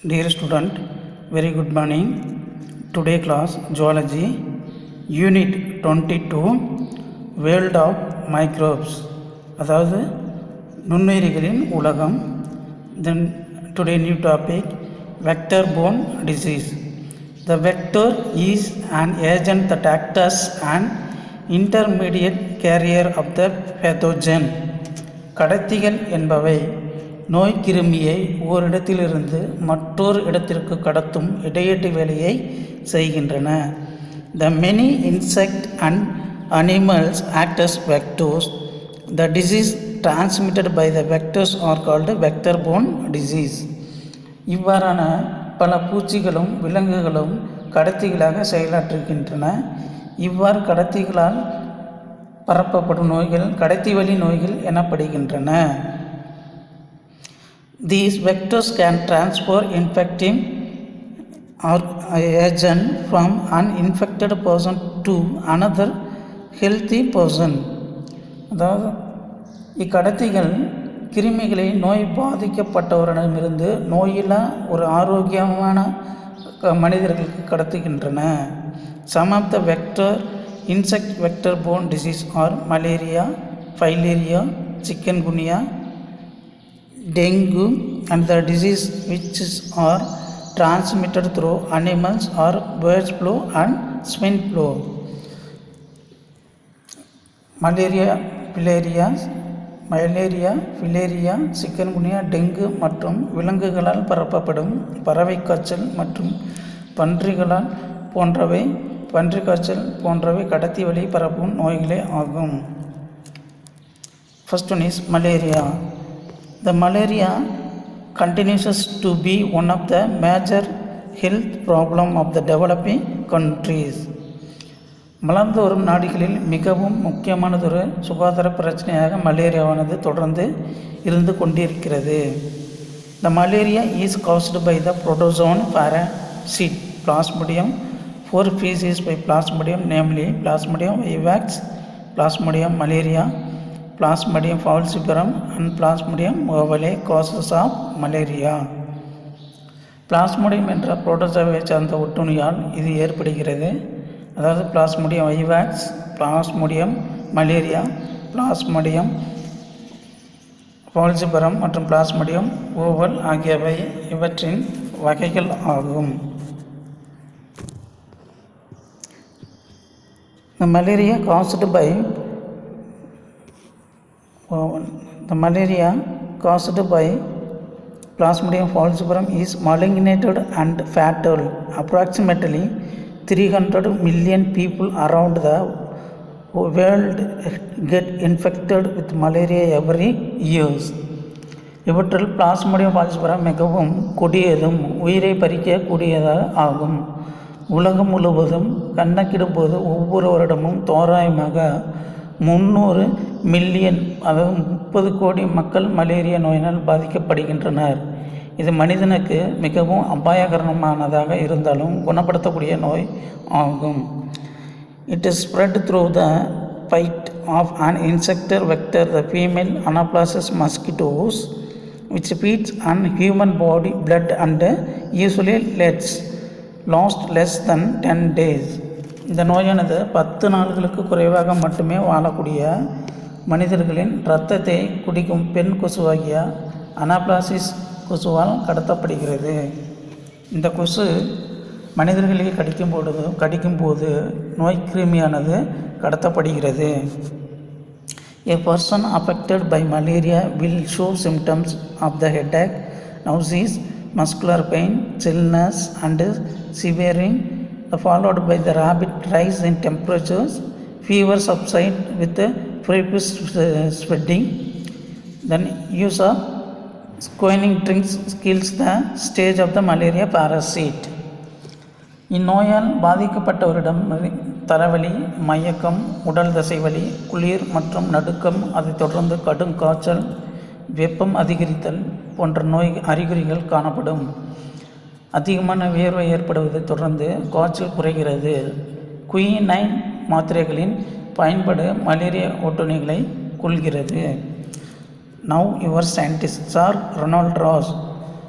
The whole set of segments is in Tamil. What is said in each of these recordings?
Dear student, very good morning. Today class Zoology, Unit 22, World of Microbes. அதாவது நுண்ணுயிரிகளின் உலகம். Then today new topic, vector-borne disease. The vector is an agent that acts as an intermediate carrier of the pathogen. கடத்திகள் என்பவை நோய்க்கிருமியை ஓரிடத்திலிருந்து மற்றொரு இடத்திற்கு கடத்தும் இடையீட்டு வேலையை செய்கின்றன. The many insects and animals act as vectors. The disease transmitted by the vectors are called vector-borne disease. இவ்வாறான பல பூச்சிகளும் விலங்குகளும் கடத்திகளாக செயலாற்றுகின்றன. இவ்வாறு கடத்திகளால் பரப்பப்படும் நோய்கள் கடத்திவழி நோய்கள் எனப்படுகின்றன. These vectors can transfer infecting agent from an infected person to another healthy person. அதாவது இக்கடத்திகள் கிருமிகளை நோய் பாதிக்கப்பட்டவரிடமிருந்து நோயில்லா ஒரு ஆரோக்கியமான மனிதர்களுக்கு கடத்துகின்றன. Some of the insect vector-borne disease are malaria, filaria, chikungunya, dengue, and the disease which are transmitted through animals are bird flu and swine flu. Malaria, filaria, chikungunya, dengue மற்றும் விலங்குகளால் பரப்பப்படும் பறவை காய்ச்சல் மற்றும் பன்றி காய்ச்சல் போன்றவை கடத்தி வழி பரப்பும் நோய்களே ஆகும். First one is malaria. The malaria continues to be one of the major health problems of the developing countries. வளர்ந்து வரும் நாடுகளில் மிகவும் முக்கியமானதொரு சுகாதார பிரச்சனையாக மலேரியாவானது தொடர்ந்து இருந்து கொண்டிருக்கிறது. The malaria is caused by the protozoan parasite Plasmodium. 4 species by Plasmodium, namely Plasmodium vivax, Plasmodium malaria, Plasmodium falciparum and Plasmodium ovale causes of malaria. Plasmodium என்ற புரோட்டோசோவை சார்ந்த ஒட்டுண்ணியால் இது ஏற்படுகிறது. அதாவது Plasmodium vivax, Plasmodium malaria, Plasmodium falciparum மற்றும் Plasmodium ovale ஆகியவை இவற்றின் வகைகள் ஆகும். The malaria caused by Plasmodium falciparum is malignant and fatal. Approximately 300 million people around the world get infected with malaria every year. இவற்றில் Plasmodium falciparum மிகவும் கொடியதும் உயிரை பறிக்கக்கூடியதாக ஆகும். உலகம் முழுவதும் கணக்கிடும்போது ஒவ்வொரு வருடமும் தோராயமாக 300 மில்லியன் அதாவது 30 கோடி மக்கள் மலேரியா நோயினால் பாதிக்கப்படுகின்றனர். இது மனிதனுக்கு மிகவும் அபாயகரமானதாக இருந்தாலும் குணப்படுத்தக்கூடிய நோய் ஆகும். It is spread through the bite of an insector vector, the female Anaplasma mosquitoes, which feeds on human body blood and usually last less than 10 days. இந்த நோயானது 10 நாட்களுக்கு குறைவாக மட்டுமே வாழக்கூடிய மனிதர்களின் இரத்தத்தை குடிக்கும் பெண் கொசுவாகிய அனாப்ளாசிஸ் கொசுவால் கடத்தப்படுகிறது. இந்த கொசு மனிதர்களை கடிக்கும்போது நோய்க்கிருமியானது கடத்தப்படுகிறது. A person affected by malaria will show symptoms of the headache, nausea, muscular pain, chilliness and shivering, followed by the rapid rise in temperatures. Fever subside with profuse sweating. Then use of quinine drinks kills the stage of the malaria parasite. இந்நோயால் பாதிக்கப்பட்டவரிடம் தலைவலி, மயக்கம், உடல் தசைவலி, குளிர் மற்றும் நடுக்கம், அதைத் தொடர்ந்து கடும் காய்ச்சல், வெப்பம் அதிகரித்தல் போன்ற நோய் அறிகுறிகள் காணப்படும். அதிகமான வியர்வை ஏற்படுவதை தொடர்ந்து காய்ச்சல் குறைகிறது. குயினைன் மாத்திரைகளின் பயன்பாடு malaria ஒட்டுண்ணிகளை கொல்கிறது. Now your scientists are Ronald Ross,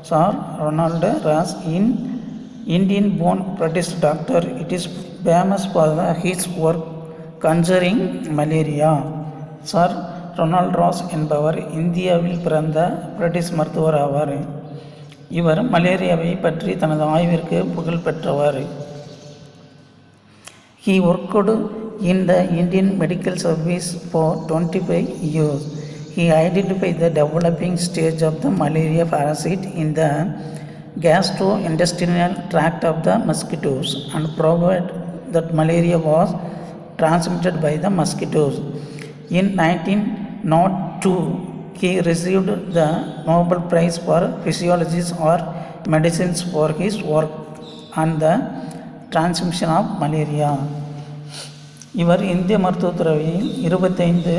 Sir Ronald Ross, Indian-born British doctor, it is famous for his work conjuring malaria. Sir Ronald Ross என்பவர் இந்தியாவில் பிறந்த பிரிட்டிஷ் மருத்துவர் ஆவார். இவர் மலேரியாவை பற்றி தனது ஆய்விற்கு புகழ் பெற்றவர். He worked in the Indian medical service for 25 years. He identified the developing stage of the malaria parasite in the gastrointestinal tract of the mosquitoes and proved that malaria was transmitted by the mosquitoes. In 1902, he received the Nobel Prize for Physiology or Medicine for his work on the transmission of malaria. இவர் இந்திய மருத்துவத்துறையில் 25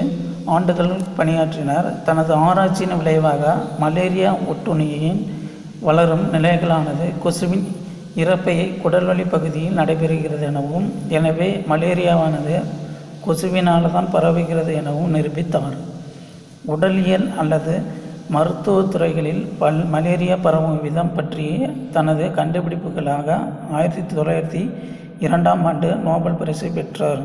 ஆண்டுகள் பணியாற்றினார். தனது ஆராய்ச்சியின் விளைவாக மலேரியா ஒட்டுண்ணியின் வளரும் நிலைகளானது கொசுவின் இறப்பையை குடல்வழி பகுதியில் நடைபெறுகிறது எனவும், எனவே மலேரியாவானது கொசுவினால் தான் பரவுகிறது எனவும் நிரூபித்தார். உடலியல் அல்லது மருத்துவத்துறைகளில் மலேரியா பரவும் விதம் பற்றிய தனது கண்டுபிடிப்புகளாக 1902 ஆண்டு நோபல் பரிசை பெற்றார்.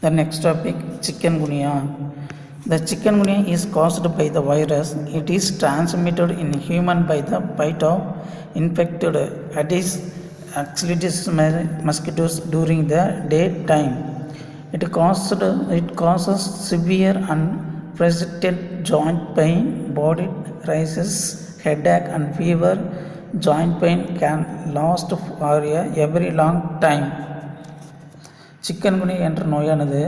The next topic, chikungunya. The chikungunya is caused by the virus. It is transmitted in human by the bite of infected Aedes aegypti mosquitoes during the daytime. It causes severe and persistent joint pain, body rashes, headache and fever. Joint pain can last for a very long time. Chikungunya என்ற நோயானது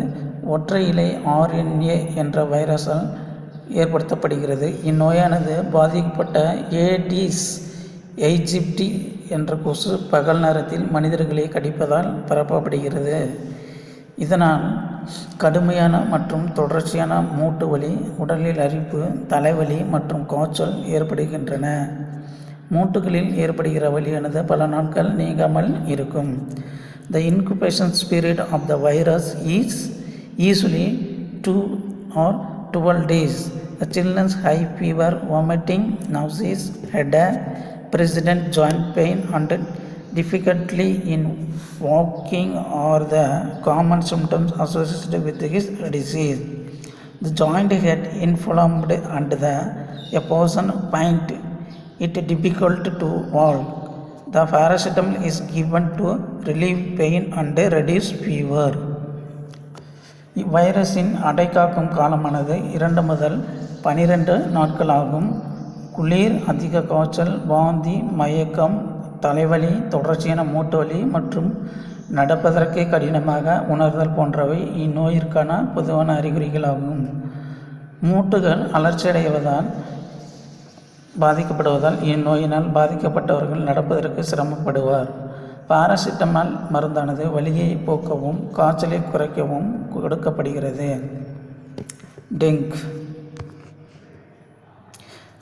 ஒற்றை இலை RNA என்ற வைரஸால் ஏற்படுத்தப்படுகிறது. இந்நோயானது பாதிக்கப்பட்ட ஏடிஸ் எய்ஜிப்டி என்ற கொசு பகல் நேரத்தில் மனிதர்களை கடிப்பதால் பரப்பப்படுகிறது. இதனால் கடுமையான மற்றும் தொடர்ச்சியான மூட்டு வலி, உடலில் அரிப்பு, தலைவலி மற்றும் காய்ச்சல் ஏற்படுகின்றன. மூட்டுகளில் ஏற்படுகிற வலியானது பல நாட்கள் நீங்காமல் இருக்கும். The incubation period of the virus is usually 2 or 12 days. The children's high fever, vomiting, nausea, headache, persistent joint pain and difficulty in walking are the common symptoms associated with this disease. The joint get inflamed and a person finds it difficult to walk. The paracetamol is given to relieve pain and reduce fever. இவ்வைரஸின் அடைக்காக்கும் காலமானது 2 முதல் 12 நாட்கள் ஆகும். குளிர், அதிக காய்ச்சல், வாந்தி, மயக்கம், தலைவலி, தொடர்ச்சியான மூட்டு வலி மற்றும் நடப்பதற்கு கடினமாக உணர்தல் போன்றவை இந்நோயிற்கான பொதுவான அறிகுறிகளாகும். மூட்டுகள் அலர்ச்சியடைவதால் பாதிக்கப்படுவதால் இந்நோயினால் பாதிக்கப்பட்டவர்கள் நடப்பதற்கு சிரமப்படுவார். பாராசிட்டமால் மருந்தானது வலியை போக்கவும் காய்ச்சலை குறைக்கவும் கொடுக்கப்படுகிறது.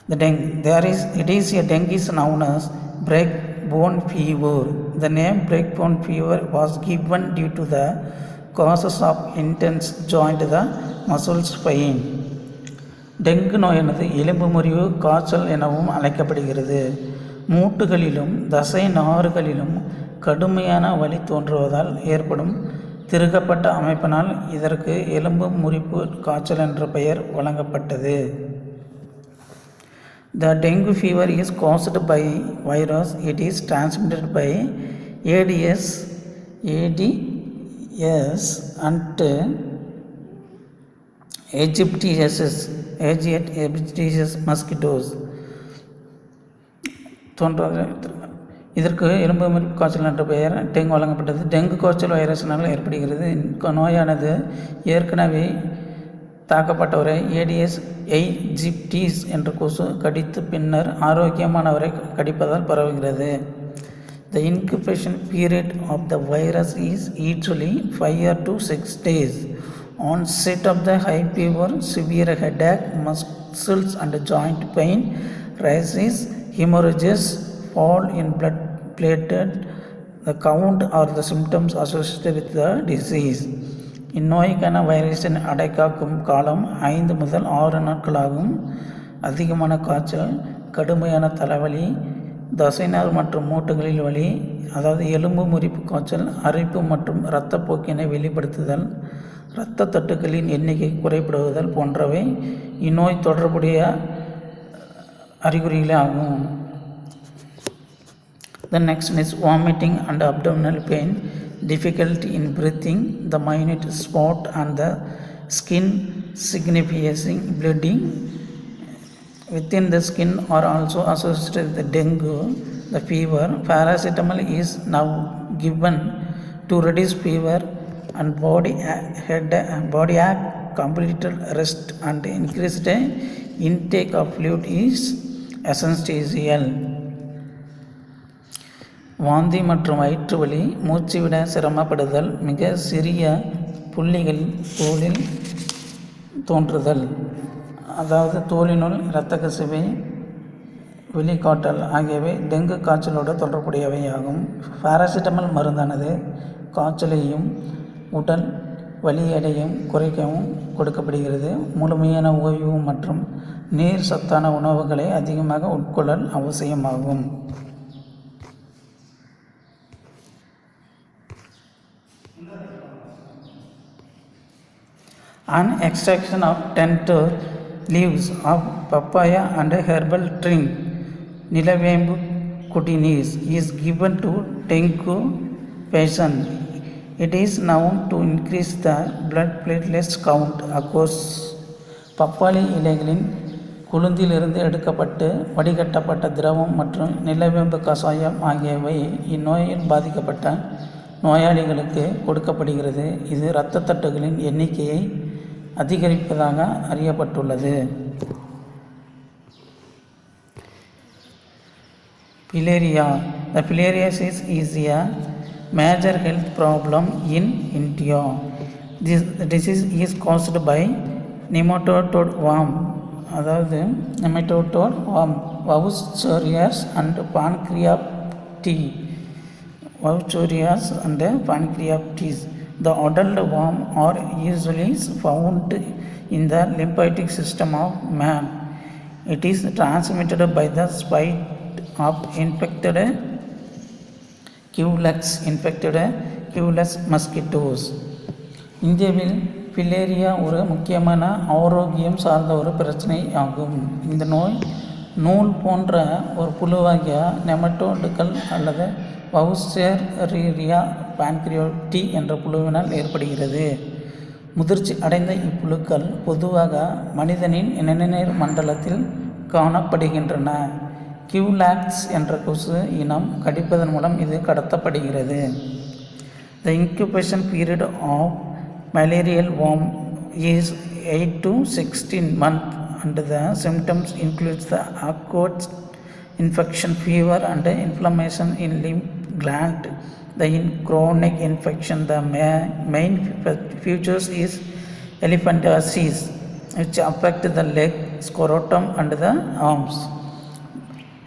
It is a dengue is known as breakbone fever. The name breakbone fever was given due to the causes of intense joint the muscles pain. Dengue நோயானது எலும்பு முறிவு காய்ச்சல் எனவும் அழைக்கப்படுகிறது. மூட்டுகளிலும் தசை நாறுகளிலும் கடுமையான வலி தோன்றுவதால் ஏற்படும் திருகப்பட்ட அமைப்பினால் இதற்கு எலும்பு முறிப்பு காய்ச்சல் என்ற பெயர் வழங்கப்பட்டது. The dengue fever is caused by virus. It is transmitted by Aedes and Aegypti mosquitoes. இதற்கு எலும்பு முறிப்பு காய்ச்சல் என்ற பெயர் டெங்கு வழங்கப்பட்டது. டெங்கு காய்ச்சல் வைரஸினால் ஏற்படுகிறது. நோயானது ஏற்கனவே தாக்கப்பட்டவரை ஏடிஎஸ் எய்ஜிப்டிஸ் என்ற கொசு கடித்து பின்னர் ஆரோக்கியமானவரை கடிப்பதால் பரவுகிறது. The incubation period of the virus is usually 5 to 6 days. Onset of the high fever, severe headache, muscles and joint pain, rashes, hemorrhages, fall in blood platelet, the count are the symptoms associated with the disease. இந்நோய்க்கான வைரஸின் அடைக்காக்கும் காலம் 5 முதல் 6 நாட்களாகும். அதிகமான காய்ச்சல், கடுமையான தலைவலி, தசைநார் மற்றும் மூட்டுகளில் வலி, அதாவது எலும்பு முறிப்பு காய்ச்சல், அரிப்பு மற்றும் இரத்தப்போக்கினை வெளிப்படுத்துதல், இரத்த தட்டுக்களின் எண்ணிக்கை குறைபடுதல் போன்றவை இந்நோய் தொடர்புடைய அறிகுறிகளே ஆகும். The next is vomiting and abdominal pain, difficulty in breathing, the minute spot on the skin signifying bleeding within the skin are also associated with dengue. The fever, paracetamol is now given to reduce fever and body ache, completed rest and increased intake of fluid is essential. வாந்தி மற்றும் வயிற்று வலி, மூச்சுவிட சிரமப்படுதல், மிக சிறிய புள்ளிகள் தோலில் தோன்றுதல், அதாவது தோலினுள் இரத்த கசிவை வெளிக்காட்டல் ஆகியவை டெங்கு காய்ச்சலோடு தொடர்புடையவையாகும். பாராசிட்டமல் மருந்தானது காய்ச்சலையும் உடல் வலியடையும் குறைக்கவும் கொடுக்கப்படுகிறது. முழுமையான ஓய்வு மற்றும் நீர் சத்தான உணவுகளை அதிகமாக உட்கொள்ளல் அவசியமாகும். An extraction of tender leaves of papaya and herbal drink Nilavembu cutinese is given to dengue patients. It is known to increase the blood platelets count. Occurs பப்பாளி இலைகளின் குளுந்திலிருந்து எடுக்கப்பட்டு வடிகட்டப்பட்ட திரவம் மற்றும் நிலவேம்பு கஷாயம் ஆகியவை இந்நோயில் பாதிக்கப்பட்ட நோயாளிகளுக்கு கொடுக்கப்படுகிறது. இது இரத்த தட்டுகளின் எண்ணிக்கையை அதிகரிப்பதாக அறியப்பட்டுள்ளது. Filaria. The filariasis is a major health problem in India. This disease is caused by nematode worm, அதாவது nematode worm, Wuchereus and Pancreates. The adult worm are usually found in the lymphatic system of man. It is transmitted by the spite of infected Culex mosquitoes. இந்தியாவில் ஃபிலேரியா ஒரு முக்கியமான ஆரோக்கியம் சார்ந்த ஒரு பிரச்சனை ஆகும். இந்த நோய் நூல் போன்ற ஒரு புழுவாகிய நெமட்டோடுகள் அல்லது வவுச்சேரியா பான்கிரியாட்டி என்ற புழுவினால் ஏற்படுகிறது. முதிர்ச்சி அடைந்த இப்புழுக்கள் பொதுவாக மனிதனின் இணைநீர் மண்டலத்தில் காணப்படுகின்றன. கியூலாக்ஸ் என்ற கொசு இனம் கடிப்பதன் மூலம் இது கடத்தப்படுகிறது. The incubation period of malarial worm is 8 to 16 months and the symptoms include the acute infection, fever and inflammation in lymph gland. In chronic infection, the main features is elephantiasis, which affect the leg, scrotum and the arms.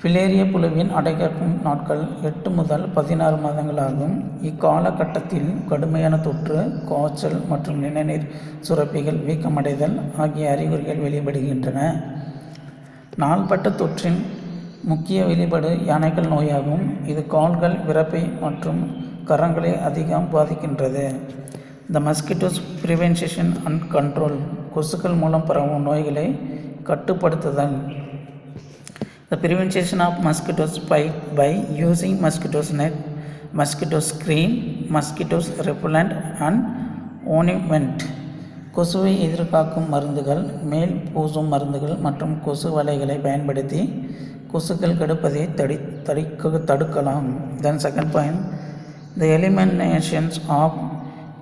ஃபிலேரியா புழுவின் அடைகாக்கும் நாட்கள் 8 முதல் 16 மாதங்களாகும். இக்காலகட்டத்தில் கடுமையான தொற்று, காய்ச்சல் மற்றும் நிணநீர் சுரப்பிகள் வீக்கமடைதல் ஆகிய அறிகுறிகள் வெளிப்படுகின்றன. நாள்பட்ட தொற்றின் முக்கிய வெளிப்பாடு யானைகள் நோயாகும். இது கால்கள், விரப்பை மற்றும் கரங்களை அதிகம் பாதிக்கின்றது. The mosquitoes prevention and control, கொசுக்கள் மூலம் பரவும் நோய்களை கட்டுப்படுத்துதல். The prevention of mosquito bite by using mosquito net, mosquito screen, mosquito repellent and ointment. கொசுவை எதிர்காக்கும் மருந்துகள், மேல் பூசும் மருந்துகள் மற்றும் கொசு வலைகளை பயன்படுத்தி கொசுக்கள் கெடுப்பதை தடுக்கலாம். Then second point, the eliminations of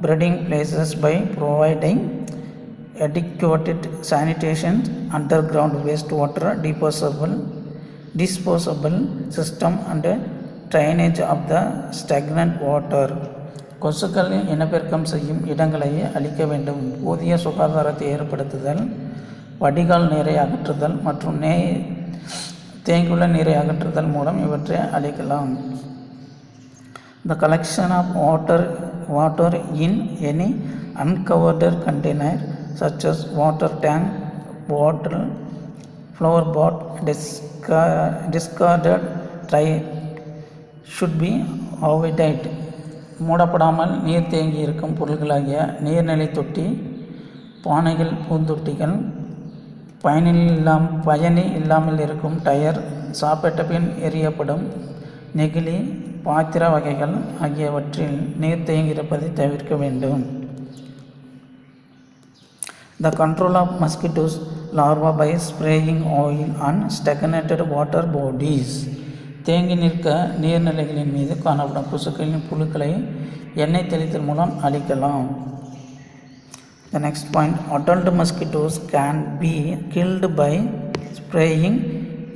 breeding places by providing adequate sanitation, underground wastewater disposable system and drainage of the stagnant water. கொசுக்கள் இனப்பெருக்கம் செய்யும் இடங்களை அழிக்க வேண்டும். போதிய சுகாதாரத்தை ஏற்படுத்துதல், வடிகால் நீரை அகற்றுதல் மற்றும் தேங்கியுள்ள நீரை அகற்றுதல் மூலம் இவற்றை அழிக்கலாம். The collection of water in any uncovered container such as water tank, bottle, flower pot, discarded tray should be avoided. மூடப்படாமல் நீர் தேங்கி இருக்கும் பொருட்களாகிய நீர்நிலை தொட்டி, பானைகள், பூந்தொட்டிகள், பயனி இல்லாமல் இருக்கும் டயர், சாப்பிட்ட பின் எறியப்படும் நெகிழி, பாத்திர வகைகள் ஆகியவற்றில் நீர் தேங்கியிருப்பதை தவிர்க்க வேண்டும். The control of mosquitoes larvae by spraying oil on stagnated water bodies. தேங்கி நிற்க நீர்நிலைகளின் மீது காணப்படும் கொசுக்களின் புழுக்களை எண்ணெய் தெளித்தல் மூலம் அழிக்கலாம். The next point, adult mosquitoes can be killed by spraying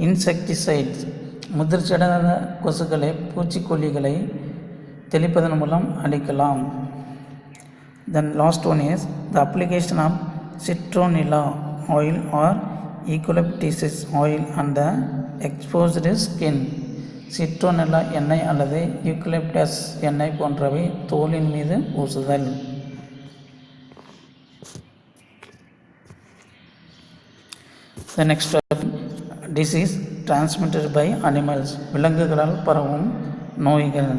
insecticides. முதிர்ச்சியடைந்த கொசுக்களை, பூச்சிக்கொல்லிகளை தெளிப்பதன் மூலம் அழிக்கலாம். Then last one is the application of citronella oil or eucalyptus oil on the exposed skin. Citronella எண்ணெய் அல்லது யூக்கலிப்டஸ் எண்ணெய் போன்றவை தோலின் மீது பூசுதல். The next disease transmitted by animals. விலங்குகளால் பரவும் நோய்கள்.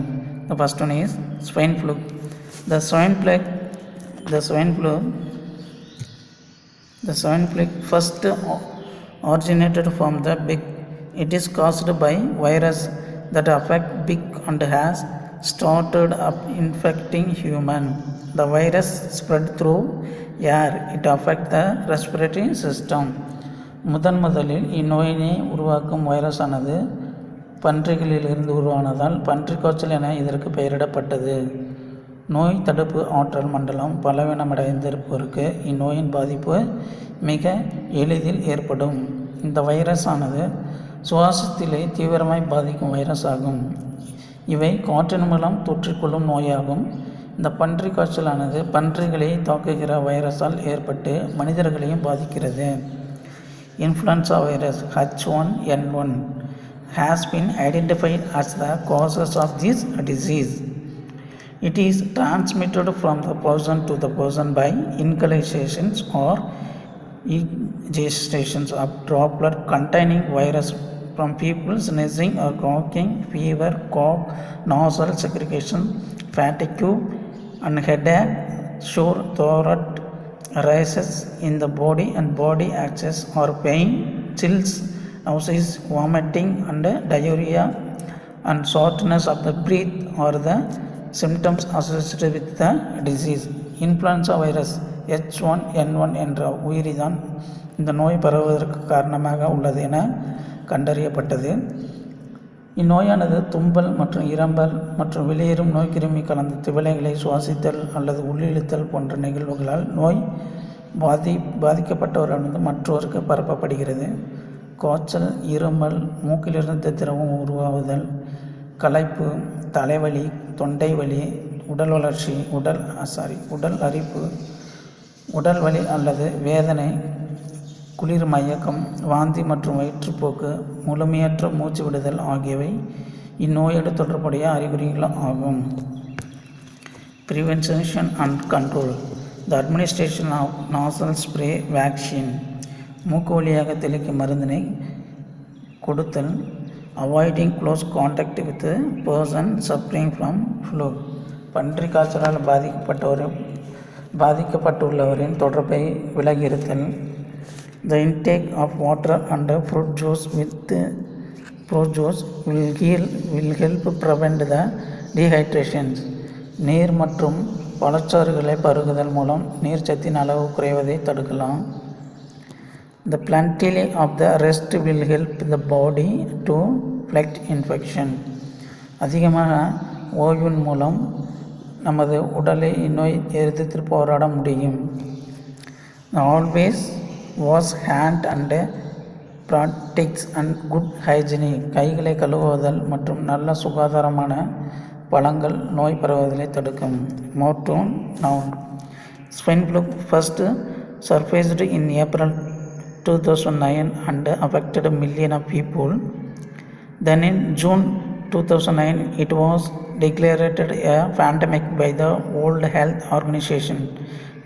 The first one is swine flu. The swine flu first originated from the pig. It is caused by virus that affect pig and has started up infecting human. The virus spread through air. It affects the respiratory system. முதலில் இந்நோயினை உருவாக்கும் வைரஸானது பன்றிகளிலிருந்து உருவானதால் பன்றிக் காய்ச்சல் என இதற்கு பெயரிடப்பட்டது. நோய் தடுப்பு ஆற்றல் மண்டலம் பலவீனமடைந்திருப்போருக்கு இந்நோயின் பாதிப்பு மிக எளிதில் ஏற்படும். இந்த வைரஸானது சுவாசத்திலே தீவிரமாய் பாதிக்கும் வைரஸ் ஆகும். இவை காற்றின் மூலம் தொற்றிக்கொள்ளும் நோயாகும். இந்த பன்றி காய்ச்சலானது பன்றிகளை தாக்குகிற வைரஸால் ஏற்பட்டு மனிதர்களையும் பாதிக்கிறது. Influenza virus H1N1 has been identified as the causes of this disease. It is transmitted from the person to the person by inhalations or ingestions of droplet containing virus from people sneezing or coughing, fever, cough, nasal secretion, fatigue and headache, sore throat, arises in the body and body access or pain, chills, nausea, vomiting and diarrhea and shortness of the breath are the symptoms associated with the disease. Influenza virus H1N1 என்ற உயிரிதான் இந்த நோய் பரவுவதற்கு காரணமாக உள்ளது என கண்டறியப்பட்டது. இந்நோயானது தும்பல் மற்றும் இரம்பல் மற்றும் வெளியேறும் நோய்க்கிருமி கலந்த திவலைகளை சுவாசித்தல் அல்லது உள்ளிழுத்தல் போன்ற நிகழ்வுகளால் நோய் பாதிக்கப்பட்டவரிடமிருந்து மற்றவருக்கு பரப்பப்படுகிறது. காய்ச்சல், இருமல், மூக்கிலிருந்து திரவம் உருவாகுதல், களைப்பு, தலைவலி, தொண்டை வலி, உடல் அரிப்பு, உடல் வலி அல்லது வேதனை, குளிர் மயக்கம், வாந்தி மற்றும் வயிற்றுப்போக்கு, முழுமையற்ற மூச்சு விடுதல் ஆகியவை இந்நோயோடு தொடர்புடைய அறிகுறிகள் ஆகும். Prevention and control. The administration of nasal spray vaccine. மூக்கு வழியாக தெளிக்கும் மருந்தினை கொடுத்தல். Avoiding close contact with a person suffering from flu. பன்றி காய்ச்சலால் பாதிக்கப்பட்டுள்ளவரின் தொடர்பை விலகியிருத்தல். The intake of water and fruit juice will help prevent the dehydration. நீர் மற்றும் பழச்சாறுகளை பருகுதல் மூலம் நீர்ச்சத்தின் அளவு குறைவதை தடுக்கலாம். The plenty of the rest will help the body to fight infection. அதிகமாக ஓய்வின் மூலம் நமது உடலை இந்நோய் எதிர்த்து போராட முடியும். Always wash hand and practice and good hygiene. கைகளை கழுவுதல் மற்றும் நல்ல சுகாதாரமான பழங்கள் நோய் பரவுவதை தடுக்கும். Morton noun. Swine flu first surfaced in April 2009 and affected millions of people. Then in June 2009 it was declared a pandemic by the World Health Organization.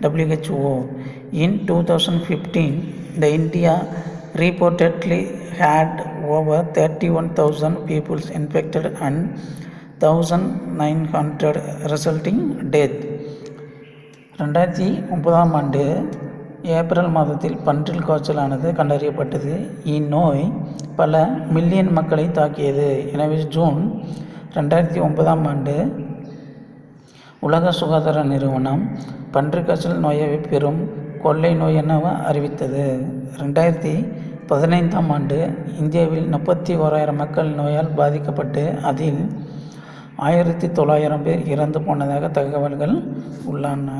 WHO. In 2015, the India reportedly had over 31,000 people infected and 1,900 resulting death. 2009 April மாதத்தில் பன்றில் காய்ச்சலானது கண்டறியப்பட்டது. இந்நோய் பல மில்லியன் மக்களை தாக்கியது. எனவே ஜூன் 2009 உலக சுகாதார நிறுவனம் பன்றிக் காய்ச்சல் நோயை பெரும் கொள்ளை நோய் என அறிவித்தது. 2015 இந்தியாவில் 31,000 மக்கள் நோயால் பாதிக்கப்பட்டு அதில் 1,900 பேர் இறந்து போனதாக தகவல்கள் உள்ளன.